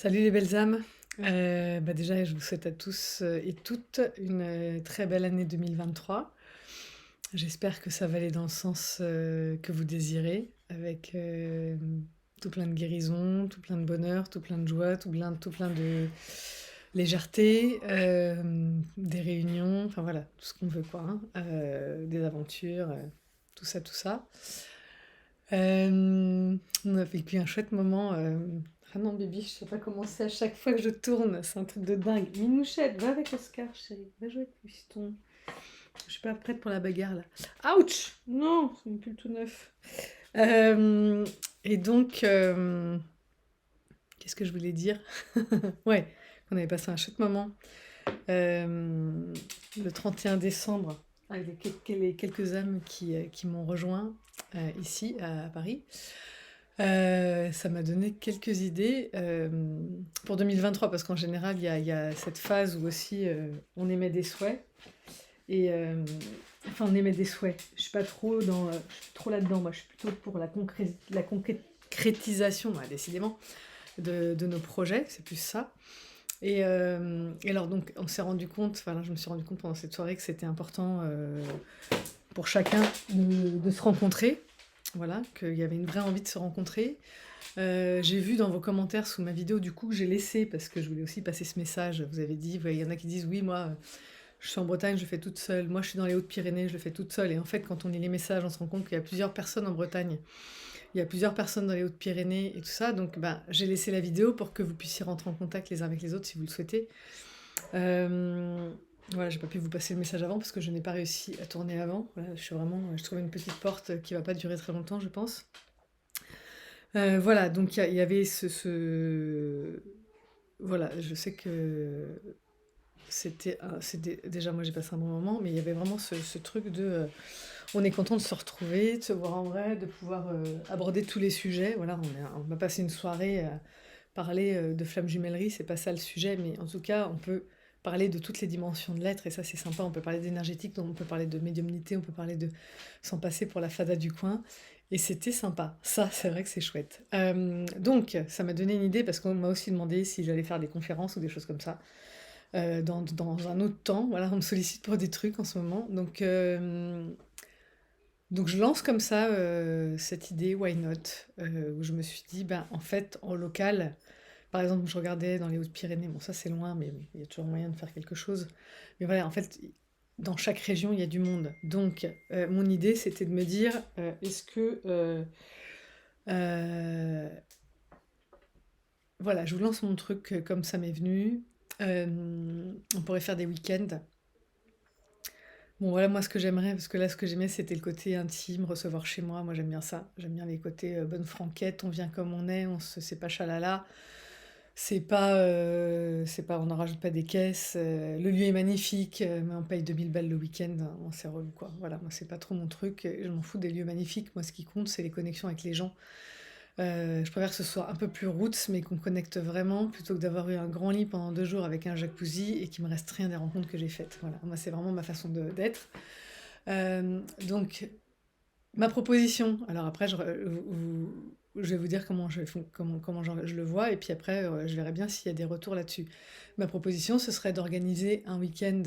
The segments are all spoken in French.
Salut les belles âmes. Déjà, je vous souhaite à tous et toutes une très belle année 2023. J'espère que ça va aller dans le sens que vous désirez, avec tout plein de guérison, tout plein de bonheur, tout plein de joie, tout plein de légèreté, des réunions, enfin voilà, tout ce qu'on veut quoi, hein, des aventures, tout ça, tout ça. On a vécu un chouette moment. Ah non, baby, je sais pas comment c'est à chaque fois que je tourne, c'est un truc de dingue. Minouchette, va avec Oscar, chérie, va jouer avec le piston. Je suis pas prête pour la bagarre là. Ouch! Non, c'est une pull tout neuf. Euh, et donc, qu'est-ce que je voulais dire? Ouais, on avait passé un chouette moment. Euh, le 31 décembre, avec les quelques âmes qui m'ont rejoint ici à Paris. Ça m'a donné quelques idées pour 2023, parce qu'en général, il y a cette phase où aussi on émet des souhaits. Et enfin, on émet des souhaits. Je suis pas trop je suis trop là-dedans. Moi, je suis plutôt pour la concrétisation, ouais, décidément, de nos projets. C'est plus ça. Et alors, donc, on s'est rendu compte, enfin, là, je me suis rendu compte pendant cette soirée que c'était important pour chacun de se rencontrer. Voilà, qu'il y avait une vraie envie de se rencontrer. J'ai vu dans vos commentaires sous ma vidéo, du coup, que j'ai laissé, parce que je voulais aussi passer ce message. Vous avez dit, ouais, il y en a qui disent, oui, moi, je suis en Bretagne, je le fais toute seule. Moi, je suis dans les Hautes-Pyrénées, je le fais toute seule. Et en fait, quand on lit les messages, on se rend compte qu'il y a plusieurs personnes en Bretagne. Il y a plusieurs personnes dans les Hautes-Pyrénées et tout ça. Donc, bah, j'ai laissé la vidéo pour que vous puissiez rentrer en contact les uns avec les autres si vous le souhaitez. Euh, voilà, j'ai pas pu vous passer le message avant parce que je n'ai pas réussi à tourner avant. Voilà, je trouve une petite porte qui va pas durer très longtemps, je pense. Voilà, donc il y avait voilà, je sais que déjà moi j'ai passé un bon moment, mais il y avait vraiment ce truc de, on est content de se retrouver, de se voir en vrai, de pouvoir aborder tous les sujets. Voilà, on va passer une soirée à parler de flamme jumellerie, c'est pas ça le sujet, mais en tout cas, on peut parler de toutes les dimensions de l'être, et ça c'est sympa. On peut parler d'énergétique, donc on peut parler de médiumnité, on peut parler de s'en passer pour la fada du coin. Et c'était sympa. Ça, c'est vrai que c'est chouette. Donc, ça m'a donné une idée parce qu'on m'a aussi demandé si j'allais faire des conférences ou des choses comme ça dans un autre temps. Voilà, on me sollicite pour des trucs en ce moment. Donc je lance comme ça cette idée, why not, où je me suis dit, ben, en fait, en local, par exemple, je regardais dans les Hautes-Pyrénées, bon, ça c'est loin, mais il y a toujours moyen de faire quelque chose. Mais voilà, en fait, dans chaque région, il y a du monde. Donc, mon idée, c'était de me dire, est-ce que euh, voilà, je vous lance mon truc comme ça m'est venu. On pourrait faire des week-ends. Bon, voilà, moi, ce que j'aimerais, parce que là, ce que j'aimais, c'était le côté intime, recevoir chez moi. Moi, j'aime bien ça. J'aime bien les côtés bonne franquette, on vient comme on est, c'est pas chalala. On n'en rajoute pas des caisses. Le lieu est magnifique, mais on paye 2000 balles le week-end. Hein, c'est relou, quoi. Voilà, moi, c'est pas trop mon truc. Je m'en fous des lieux magnifiques. Moi, ce qui compte, c'est les connexions avec les gens. Je préfère que ce soit un peu plus roots, mais qu'on connecte vraiment, plutôt que d'avoir eu un grand lit pendant 2 jours avec un jacuzzi et qu'il me reste rien des rencontres que j'ai faites. Voilà, moi c'est vraiment ma façon d'être. Donc, ma proposition, alors après je vais vous dire comment je le vois, et puis après je verrai bien s'il y a des retours là-dessus. Ma proposition, ce serait d'organiser un week-end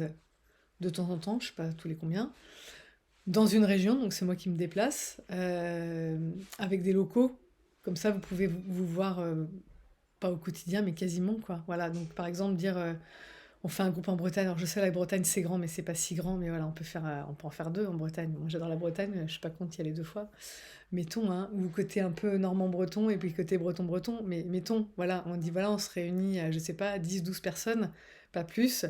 de temps en temps, je sais pas tous les combien, dans une région, donc c'est moi qui me déplace, avec des locaux. Comme ça, vous pouvez vous voir, pas au quotidien, mais quasiment, quoi. Voilà, donc par exemple, dire, on fait un groupe en Bretagne. Alors je sais, la Bretagne, c'est grand, mais c'est pas si grand, mais voilà, on peut en faire deux en Bretagne. Moi, j'adore la Bretagne, je suis pas contre y aller 2 fois. Mettons, hein, ou côté un peu normand-breton, et puis côté breton-breton, mais mettons, voilà, on dit, voilà, on se réunit à, je sais pas, 10, 12 personnes, pas plus.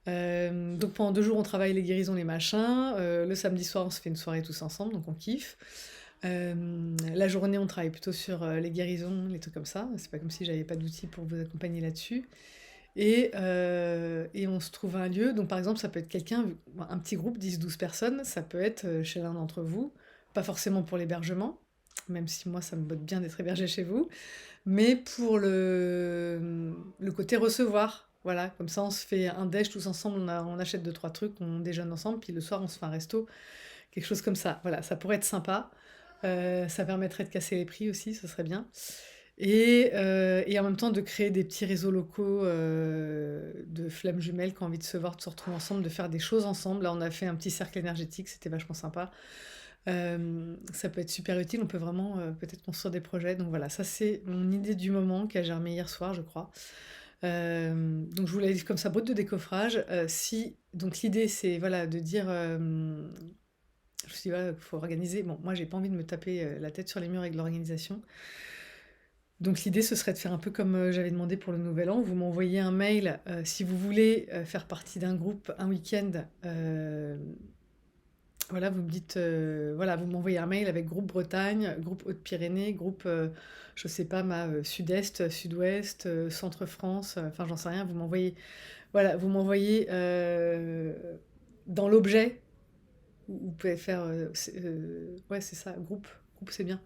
Donc pendant 2 jours, on travaille les guérisons, les machins. Le samedi soir, on se fait une soirée tous ensemble, donc on kiffe. La journée, on travaille plutôt sur les guérisons, les trucs comme ça. C'est pas comme si j'avais pas d'outils pour vous accompagner là-dessus. Et on se trouve un lieu. Donc par exemple, ça peut être un petit groupe, 10, 12 personnes. Ça peut être chez l'un d'entre vous. Pas forcément pour l'hébergement, même si moi, ça me botte bien d'être hébergé chez vous, mais pour le côté recevoir. Voilà, comme ça on se fait un déj tous ensemble, on achète 2, 3 trucs, on déjeune ensemble, puis le soir on se fait un resto, quelque chose comme ça. Voilà, ça pourrait être sympa. Ça permettrait de casser les prix aussi, ce serait bien. et en même temps de créer des petits réseaux locaux, de flammes jumelles qui ont envie de se voir, de se retrouver ensemble, de faire des choses ensemble. Là, on a fait un petit cercle énergétique, c'était vachement sympa. Ça peut être super utile, on peut vraiment, peut-être construire des projets. Donc voilà, ça c'est mon idée du moment qui a germé hier soir, je crois. Donc je vous la livre comme ça, brute de décoffrage. Si donc l'idée c'est, voilà, de dire, je me suis dit: «Voilà, faut organiser». Bon, moi j'ai pas envie de me taper, la tête sur les murs avec l'organisation. Donc l'idée, ce serait de faire un peu comme, j'avais demandé pour le nouvel an. Vous m'envoyez un mail, si vous voulez, faire partie d'un groupe un week-end, voilà, vous me dites, voilà, vous m'envoyez un mail avec groupe Bretagne, groupe Hautes-Pyrénées, groupe, je sais pas ma, sud-est, sud-ouest, centre France, enfin j'en sais rien. Vous m'envoyez, voilà, vous m'envoyez, dans l'objet, vous pouvez faire, ouais, c'est ça, groupe c'est bien.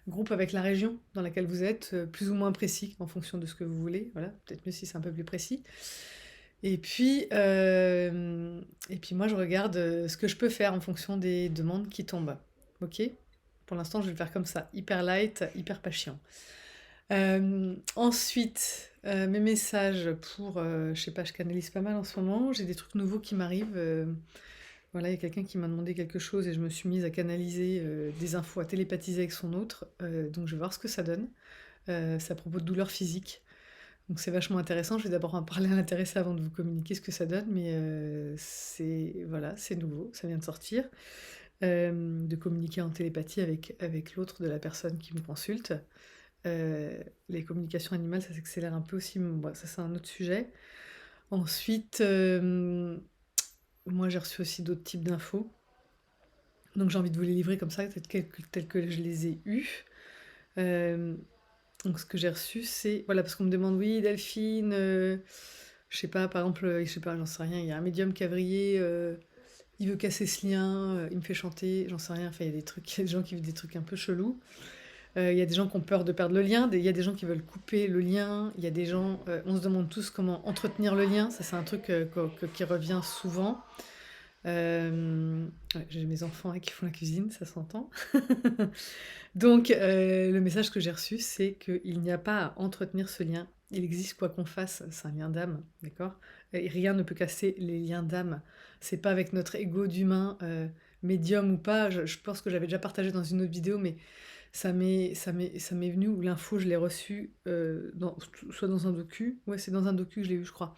Groupe avec la région dans laquelle vous êtes, plus ou moins précis en fonction de ce que vous voulez, voilà, peut-être mieux si c'est un peu plus précis. Et puis moi je regarde, ce que je peux faire en fonction des demandes qui tombent. OK? Pour l'instant, je vais le faire comme ça, hyper light, hyper pas chiant. Ensuite, mes messages pour, je sais pas, je canalise pas mal en ce moment, j'ai des trucs nouveaux qui m'arrivent, voilà, il y a quelqu'un qui m'a demandé quelque chose et je me suis mise à canaliser, des infos, à télépathiser avec son autre, donc je vais voir ce que ça donne. C'est à propos de douleurs physiques. Donc c'est vachement intéressant. Je vais d'abord en parler à l'intéressé avant de vous communiquer ce que ça donne, mais c'est voilà, c'est nouveau, ça vient de sortir. De communiquer en télépathie avec l'autre de la personne qui me consulte. Les communications animales, ça s'accélère un peu aussi, mais bon, ça c'est un autre sujet. Ensuite, moi j'ai reçu aussi d'autres types d'infos, donc j'ai envie de vous les livrer comme ça, peut-être tels que je les ai eus. Euh, Donc ce que j'ai reçu, c'est... Voilà, parce qu'on me demande, oui, Delphine, je sais pas, par exemple, je sais pas, j'en sais rien, il y a un médium cavrier, il veut casser ce lien, il me fait chanter, j'en sais rien, enfin, il y a des trucs, il y a des gens qui vivent des trucs un peu chelous. Il y a des gens qui ont peur de perdre le lien, il y a des gens qui veulent couper le lien, il y a des gens, on se demande tous comment entretenir le lien, ça c'est un truc qui revient souvent. Ouais, j'ai mes enfants qui font la cuisine, ça s'entend. Donc, le message que j'ai reçu, c'est qu'il n'y a pas à entretenir ce lien. Il existe quoi qu'on fasse, c'est un lien d'âme, d'accord? Et rien ne peut casser les liens d'âme. C'est pas avec notre ego d'humain, médium ou pas. Je pense que j'avais déjà partagé dans une autre vidéo, mais ça m'est venu, ou l'info, je l'ai reçue, soit dans un docu. Ouais, c'est dans un docu que je l'ai eu, je crois.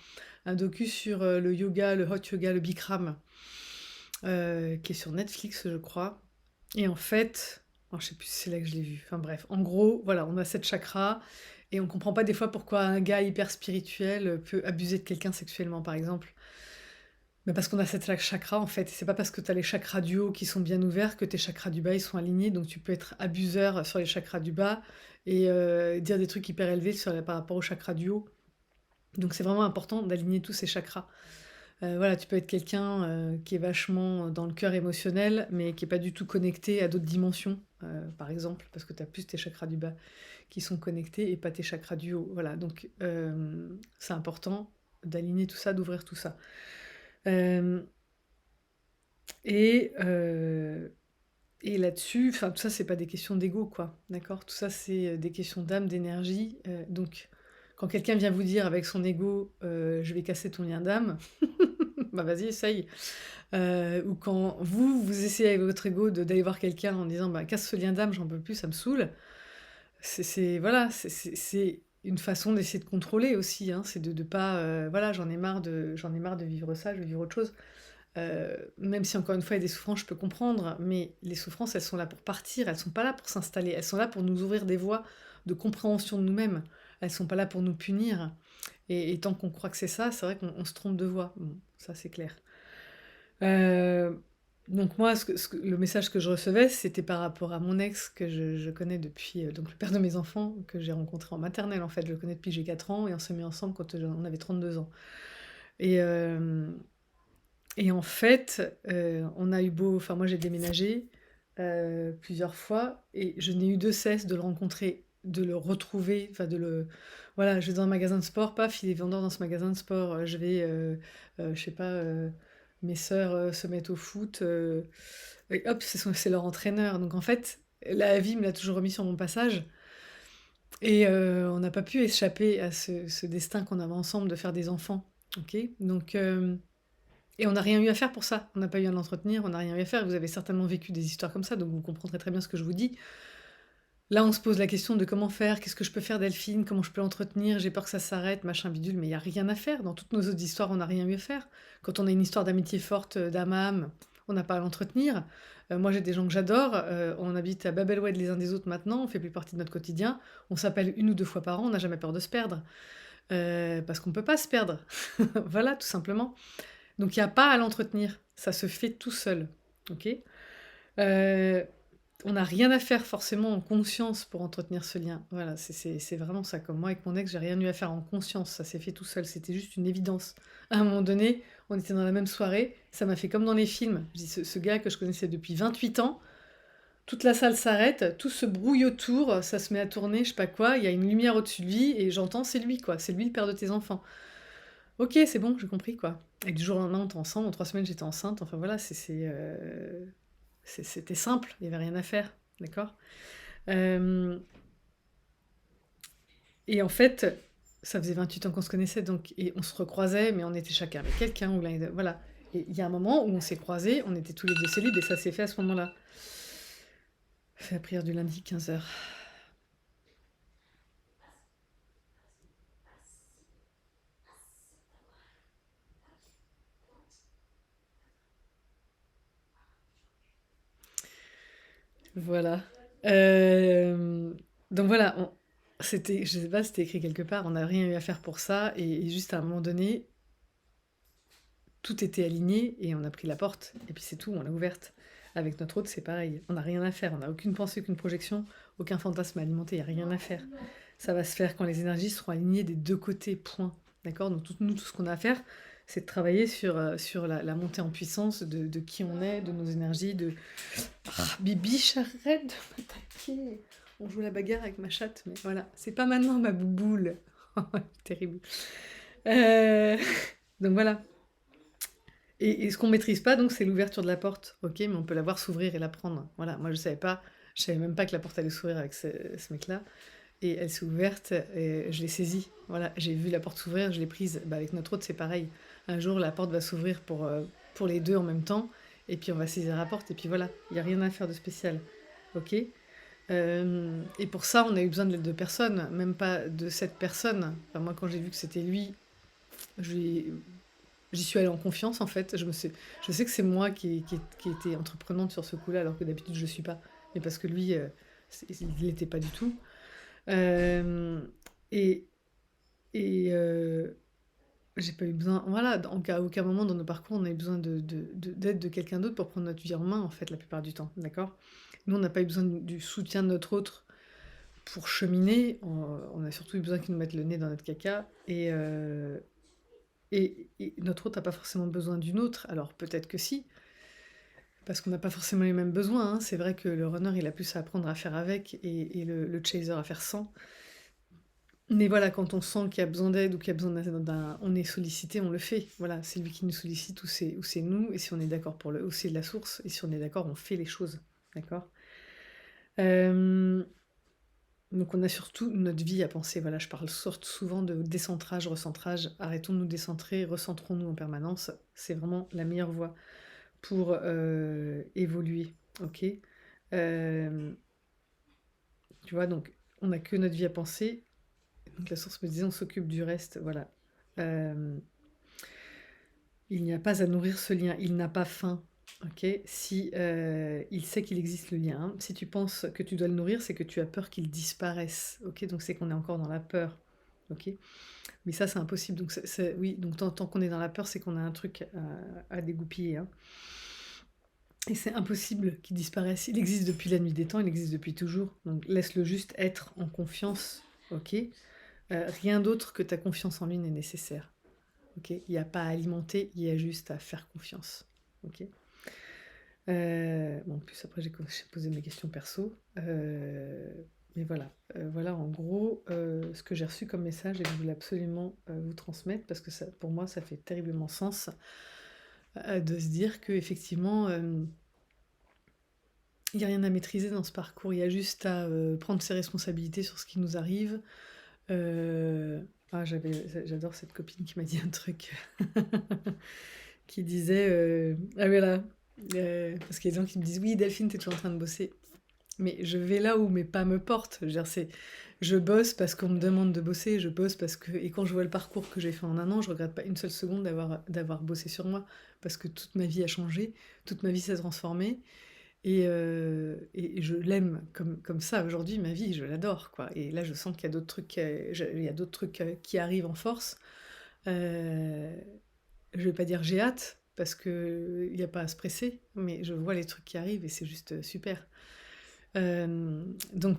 Un docu sur le yoga, le hot yoga, le Bikram, qui est sur Netflix, je crois. Et en fait, alors je sais plus si c'est là que je l'ai vu. Enfin bref, en gros, voilà, on a 7 chakras et on comprend pas des fois pourquoi un gars hyper spirituel peut abuser de quelqu'un sexuellement, par exemple. Mais parce qu'on a 7 chakras, en fait. Et c'est pas parce que tu as les chakras du haut qui sont bien ouverts que tes chakras du bas, ils sont alignés. Donc tu peux être abuseur sur les chakras du bas et dire des trucs hyper élevés par rapport aux chakras du haut. Donc c'est vraiment important d'aligner tous ces chakras. Voilà, tu peux être quelqu'un, qui est vachement dans le cœur émotionnel, mais qui est pas du tout connecté à d'autres dimensions, par exemple, parce que tu as plus tes chakras du bas qui sont connectés et pas tes chakras du haut. Voilà, donc c'est important d'aligner tout ça, d'ouvrir tout ça. Hem et heu et là-dessus, enfin, tout ça, c'est pas des questions d'ego, quoi, d'accord? Tout ça, c'est, des questions d'âme, d'énergie, donc quand quelqu'un vient vous dire avec son ego, «Je vais casser ton lien d'âme», bah, vas-y, essaye. Ou quand vous essayez avec votre ego d'aller voir quelqu'un en disant: «Bah, casse ce lien d'âme, j'en peux plus, ça me saoule». Voilà, c'est une façon d'essayer de contrôler aussi, hein. C'est de pas, voilà, j'en ai marre de vivre ça, je veux vivre autre chose. Même si encore une fois il y a des souffrances, je peux comprendre, mais les souffrances, elles sont là pour partir, elles sont pas là pour s'installer. Elles sont là pour nous ouvrir des voies de compréhension de nous-mêmes. Elles sont pas là pour nous punir et tant qu'on croit que c'est ça, c'est vrai qu'on se trompe de voie. Bon, ça c'est clair. Heu, donc moi, le message que je recevais, c'était par rapport à mon ex que je connais depuis, donc le père de mes enfants, que j'ai rencontré en maternelle, en fait. Je le connais depuis que j'ai 4 ans et on s'est mis ensemble quand, on avait 32 ans et hem et en fait, on a eu beau enfin moi j'ai déménagé, plusieurs fois et je n'ai eu de cesse de le rencontrer, de le retrouver, enfin voilà, je vais dans un magasin de sport, paf, il est vendeur dans ce magasin de sport, je vais, je sais pas, mes sœurs, se mettent au foot, et hop, c'est leur entraîneur. Donc en fait, la vie me l'a toujours remis sur mon passage et on n'a pas pu échapper à ce destin qu'on avait ensemble de faire des enfants, OK? Donc et on n'a rien eu à faire pour ça. On n'a pas eu à l'entretenir, on n'a rien eu à faire. Vous avez certainement vécu des histoires comme ça, donc vous comprendrez très bien ce que je vous dis. Là, on se pose la question de comment faire, qu'est-ce que je peux faire Delphine, comment je peux l'entretenir, j'ai peur que ça s'arrête, machin bidule, mais il y a rien à faire. Dans toutes nos autres histoires, on n'a rien eu à faire. Quand on a une histoire d'amitié forte, d'âme à âme, on n'a pas à l'entretenir. Moi, j'ai des gens que j'adore, on habite à Babelwed les uns des autres maintenant, on fait plus partie de notre quotidien, on s'appelle 1 ou 2 fois par an, on n'a jamais peur de se perdre, parce qu'on peut pas se perdre. Voilà, tout simplement. Donc il y a pas à l'entretenir, ça se fait tout seul, OK? Heu on n'a rien à faire forcément en conscience pour entretenir ce lien. Voilà, c'est vraiment ça. Comme moi avec mon ex, j'ai rien eu à faire en conscience, ça s'est fait tout seul, c'était juste une évidence. À un moment donné, on était dans la même soirée, ça m'a fait comme dans les films. Je dis ce gars que je connaissais depuis 28 ans, toute la salle s'arrête, tout se brouille autour, ça se met à tourner, je sais pas quoi, il y a une lumière au-dessus de lui et j'entends: «C'est lui quoi, c'est lui le père de tes enfants». OK, c'est bon, j'ai compris quoi. Et du jour au lendemain, on était ensemble, en 3 semaines, j'étais enceinte, enfin voilà, c'était simple, il y avait rien à faire, d'accord? Hem Et en fait, ça faisait 28 ans qu'on se connaissait, donc et on se recroisait, mais on était chacun avec quelqu'un ou voilà. Et il y a un moment où on s'est croisés, on était tous les 2 célibes et ça s'est fait à ce moment-là. Fait la prière du lundi, 15h. Voilà. Hem, donc voilà, c'était, je sais pas, c'était écrit quelque part, on n'a rien eu à faire pour ça et juste à un moment donné, tout était aligné et on a pris la porte et puis c'est tout, on l'a ouverte. Avec notre autre, c'est pareil, on n'a rien à faire, on n'a aucune pensée, aucune projection, aucun fantasme à alimenter, il y a rien à faire. Ça va se faire quand les énergies seront alignées des 2 côtés, point. D'accord? Donc tout ce qu'on a à faire, c'est de travailler sur la montée en puissance de qui on est, de nos énergies, de Bibiche, arrête de m'attaquer! On joue la bagarre avec ma chatte, mais voilà, c'est pas maintenant ma bouboule. Terrible. Heu, donc voilà. Et ce qu'on maîtrise pas donc c'est l'ouverture de la porte, OK, mais on peut la voir s'ouvrir et la prendre. Voilà, moi je savais pas, je savais même pas que la porte allait s'ouvrir avec ce mec-là et elle s'est ouverte et je l'ai saisie. Voilà, j'ai vu la porte s'ouvrir, je l'ai prise. Bah, avec notre autre, c'est pareil. Un jour, la porte va s'ouvrir pour les 2 en même temps et puis on va saisir la porte et puis voilà, il y a rien à faire de spécial. OK? Et pour ça, on a eu besoin de l'aide de personne, même pas de cette personne. Enfin, moi, quand j'ai vu que c'était lui, je lui ai j'y suis allée en confiance, en fait. Je sais que c'est moi qui était entreprenante sur ce coup-là, alors que d'habitude, je le suis pas. Mais parce que lui, il l'était pas du tout. Hem et j'ai pas eu besoin voilà, à aucun moment dans nos parcours, on a eu besoin d'aide de quelqu'un d'autre pour prendre notre vie en main, en fait, la plupart du temps, d'accord? Nous, on n'a pas eu besoin du soutien de notre autre pour cheminer, on a surtout eu besoin qu'il nous mette le nez dans notre caca et notre autre n'a pas forcément besoin d'une autre. Alors peut-être que si, parce qu'on n'a pas forcément les mêmes besoins, hein. C'est vrai que le runner, il a plus à apprendre à faire avec et le chaser à faire sans. Mais voilà, quand on sent qu'il y a besoin d'aide ou qu'il y a besoin on est sollicité, on le fait. Voilà, c'est lui qui nous sollicite ou c'est nous et si on est d'accord pour le ou c'est la source et si on est d'accord, on fait les choses. D'accord? Hem Donc on a surtout notre vie à penser. Voilà, je parle sorte souvent de décentrage, recentrage. Arrêtons de nous décentrer, recentrons-nous en permanence. C'est vraiment la meilleure voie pour évoluer. OK? Hem, Tu vois, donc on n'a que notre vie à penser. Donc la source me disait on s'occupe du reste. Voilà. Hem, il n'y a pas à nourrir ce lien. Il n'a pas faim. OK? Si il sait qu'il existe le lien, hein. Si tu penses que tu dois le nourrir, c'est que tu as peur qu'il disparaisse. OK? Donc c'est qu'on est encore dans la peur. OK? Mais ça, c'est impossible. Donc oui, donc tant qu'on est dans la peur, c'est qu'on a un truc à dégoupiller, hein. Et c'est impossible qu'il disparaisse. Il existe depuis la nuit des temps, il existe depuis toujours. Donc laisse-le juste être en confiance, OK? Rien d'autre que ta confiance en lui n'est nécessaire, OK? Il y a pas à alimenter, il y a juste à faire confiance, OK? Bon, en plus après j'ai posé mes questions perso, mais voilà, voilà en gros, ce que j'ai reçu comme message et que je voulais absolument, vous transmettre parce que ça pour moi ça fait terriblement sens, de se dire qu'effectivement, Il y a rien à maîtriser dans ce parcours, il y a juste à, prendre ses responsabilités sur ce qui nous arrive. J'adore cette copine qui m'a dit un truc, qui disait, ah voilà, parce qu'il y a des gens qui me disent: «Oui Delphine, tu es toujours en train de bosser». Mais je vais là où mes pas me portent. Je veux dire, je bosse parce qu'on me demande de bosser, je bosse parce que et quand je vois le parcours que j'ai fait en un an, je regrette pas une seule seconde d'avoir bossé sur moi, parce que toute ma vie a changé, toute ma vie s'est transformée et je l'aime comme ça aujourd'hui, ma vie, je l'adore, quoi. Et là, je sens qu'il y a d'autres trucs, il y a d'autres trucs, qui arrivent en force. Heu, je vais pas dire j'ai hâte, parce qu'il y a pas à se presser, mais je vois les trucs qui arrivent et c'est juste, super. Donc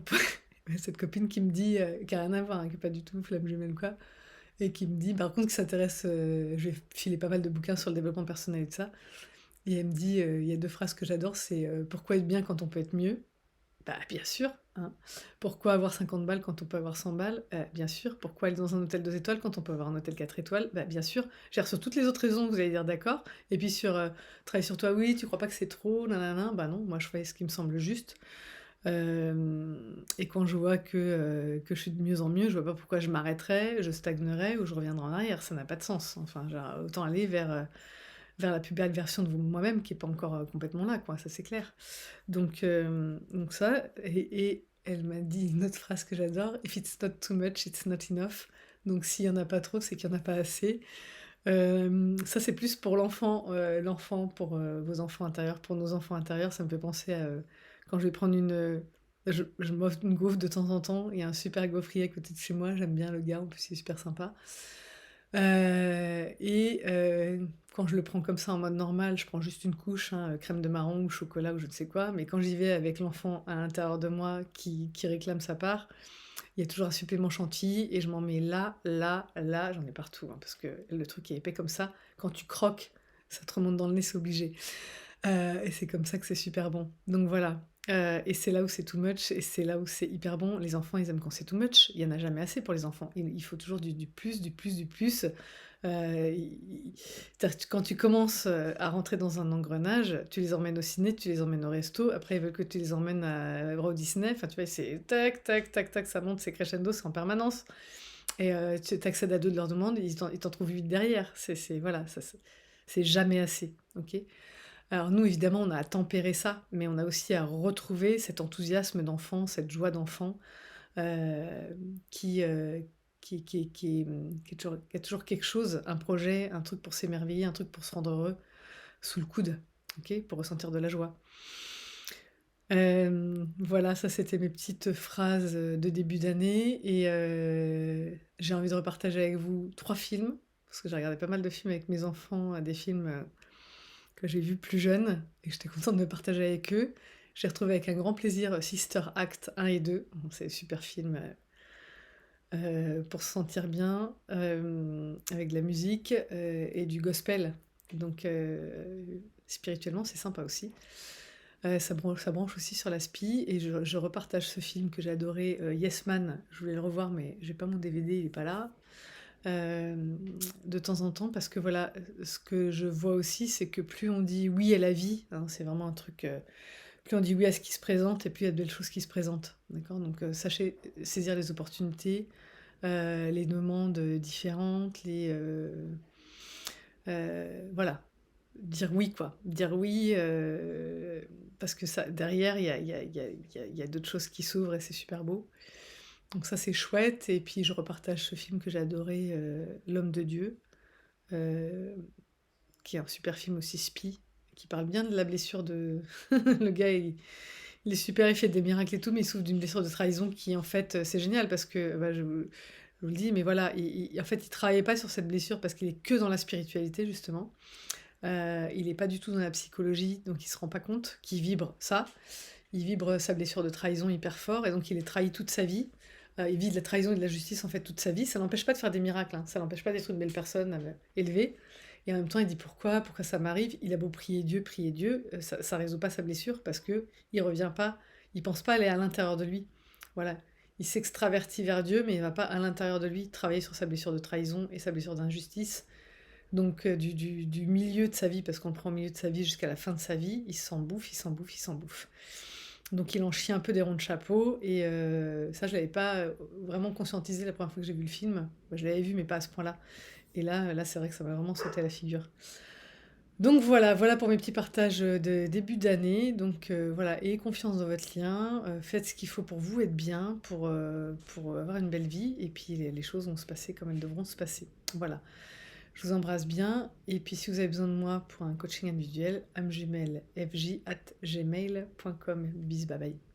cette copine qui me dit, qui a rien à voir, hein, qui est pas du tout flamme jumelle ou quoi, et qui me dit par contre qui s'intéresse, je lui ai filé pas mal de bouquins sur le développement personnel et tout ça, et elle me dit, il y a 2 phrases que j'adore, c'est, «Pourquoi être bien quand on peut être mieux?» Bah, bien sûr, hein. Pourquoi avoir 50 balles quand on peut avoir 100 balles? Bien sûr. Pourquoi aller dans un hôtel 2 étoiles quand on peut avoir un hôtel 4 étoiles? Bah, bien sûr. Genre sur toutes les autres raisons, vous allez dire d'accord, et puis sur, travailler sur toi, oui, tu crois pas que c'est trop, nanana, bah non, moi je fais ce qui me semble juste. Et quand je vois que je suis de mieux en mieux, je vois pas pourquoi je m'arrêterais, je stagnerais ou je reviendrai en arrière, ça n'a pas de sens. Enfin, genre, autant aller vers la plus belle version de moi-même qui est pas encore, complètement là, quoi, ça c'est clair. Donc ça, et elle m'a dit une autre phrase que j'adore: «If it's not too much, it's not enough». Donc s'il y en a pas trop, c'est qu'il y en a pas assez. Ça c'est plus pour l'enfant, pour, vos enfants intérieurs, pour nos enfants intérieurs. Ça me fait penser à, quand je vais prendre je m'offre une gaufre de temps en temps. Il y a un super gaufrier à côté de chez moi, j'aime bien le gars, en plus il est super sympa. Quand je le prends comme ça en mode normal, je prends juste une couche, hein, crème de marron ou chocolat ou je ne sais quoi, mais quand j'y vais avec l'enfant à l'intérieur de moi qui réclame sa part, il y a toujours un supplément chantilly et je m'en mets là, là, là, j'en ai partout, hein, parce que le truc est épais comme ça. Quand tu croques, ça te remonte dans le nez, c'est obligé. Et c'est comme ça que c'est super bon. Donc voilà, et c'est là où c'est too much et c'est là où c'est hyper bon. Les enfants, ils aiment quand c'est too much. Il y en a jamais assez pour les enfants. Il faut toujours du plus, du plus, du plus. I Quand tu commences, à rentrer dans un engrenage, tu les emmènes au ciné, tu les emmènes au resto, après ils veulent que tu les emmènes à Walt Disney. Enfin, tu vois, c'est tac, tac, tac, tac, ça monte, c'est crescendo, c'est en permanence, et tu accèdes à 2 de leurs demandes, ils t'en trouvent 8 derrière. Voilà, ça c'est jamais assez, OK? Alors nous, évidemment, on a à tempérer ça, mais on a aussi à retrouver cet enthousiasme d'enfant, cette joie d'enfant, qui, qui a toujours quelque chose, un projet, un truc pour s'émerveiller, un truc pour se rendre heureux, sous le coude, OK? Pour ressentir de la joie. Voilà, ça c'était mes petites phrases, de début d'année, et j'ai envie de repartager avec vous 3 films, parce que j'ai regardé pas mal de films avec mes enfants, des films, que j'ai vus plus jeunes et que j'étais contente de partager avec eux. J'ai retrouvé avec un grand plaisir, Sister Act 1 et 2. Bon, c'est des super films, pour se sentir bien, avec de la musique, et du gospel. Donc spirituellement, c'est sympa aussi. Ça branche aussi sur la spi, et je repartage ce film que j'ai adoré, Yes Man. Je voulais le revoir, mais j'ai pas mon DVD, il est pas là. Hem, de temps en temps, parce que voilà, ce que je vois aussi, c'est que plus on dit «oui» à la vie, hein, c'est vraiment un truc, plus on dit «oui» à ce qui se présente, et plus il y a de belles choses qui se présentent, d'accord? Donc sachez saisir les opportunités, les demandes, différentes, voilà, dire oui, quoi. Dire oui, parce que ça derrière, il y a d'autres choses qui s'ouvrent et c'est super beau. Donc ça, c'est chouette, et puis je repartage ce film que j'ai adoré, L'Homme de Dieu, heu, qui est un super film aussi spi, qui parle bien de la blessure de le gars, il est super, il fait des miracles et tout, mais il souffre d'une blessure de trahison qui, en fait, c'est génial parce que, bah, je vous le dis, mais voilà, en fait, il travaillait pas sur cette blessure parce qu'il est que dans la spiritualité, justement. Il est pas du tout dans la psychologie, donc il se rend pas compte qu'il vibre ça. Il vibre sa blessure de trahison hyper fort, et donc il est trahi toute sa vie. Il vit de la trahison et de la justice, en fait, toute sa vie. Ça n'empêche pas de faire des miracles, hein, ça n'empêche pas d'être une belle personne, élevée, et en même temps, il dit: «Pourquoi? Pourquoi ça m'arrive?» Il a beau prier Dieu, ça résout pas sa blessure parce qu'il revient pas, il pense pas aller à l'intérieur de lui. Voilà. Il s'extravertit vers Dieu, mais il va pas à l'intérieur de lui travailler sur sa blessure de trahison et sa blessure d'injustice. Donc du milieu de sa vie, parce qu'on le prend au milieu de sa vie jusqu'à la fin de sa vie, il s'en bouffe, il s'en bouffe, il s'en bouffe. Donc il en chie un peu des ronds de chapeau et ça je l'avais pas, vraiment conscientisé la première fois que j'ai vu le film. Bah, je l'avais vu mais pas à ce point-là et là, c'est vrai que ça m'a vraiment sauté à la figure. Donc voilà, voilà pour mes petits partages, de début d'année. Donc voilà, ayez confiance dans votre lien, faites ce qu'il faut pour vous être bien, pour avoir une belle vie et puis les choses vont se passer comme elles devront se passer. Voilà. Je vous embrasse bien et puis si vous avez besoin de moi pour un coaching individuel, amjumel@gmail.com. Bis, bye bye.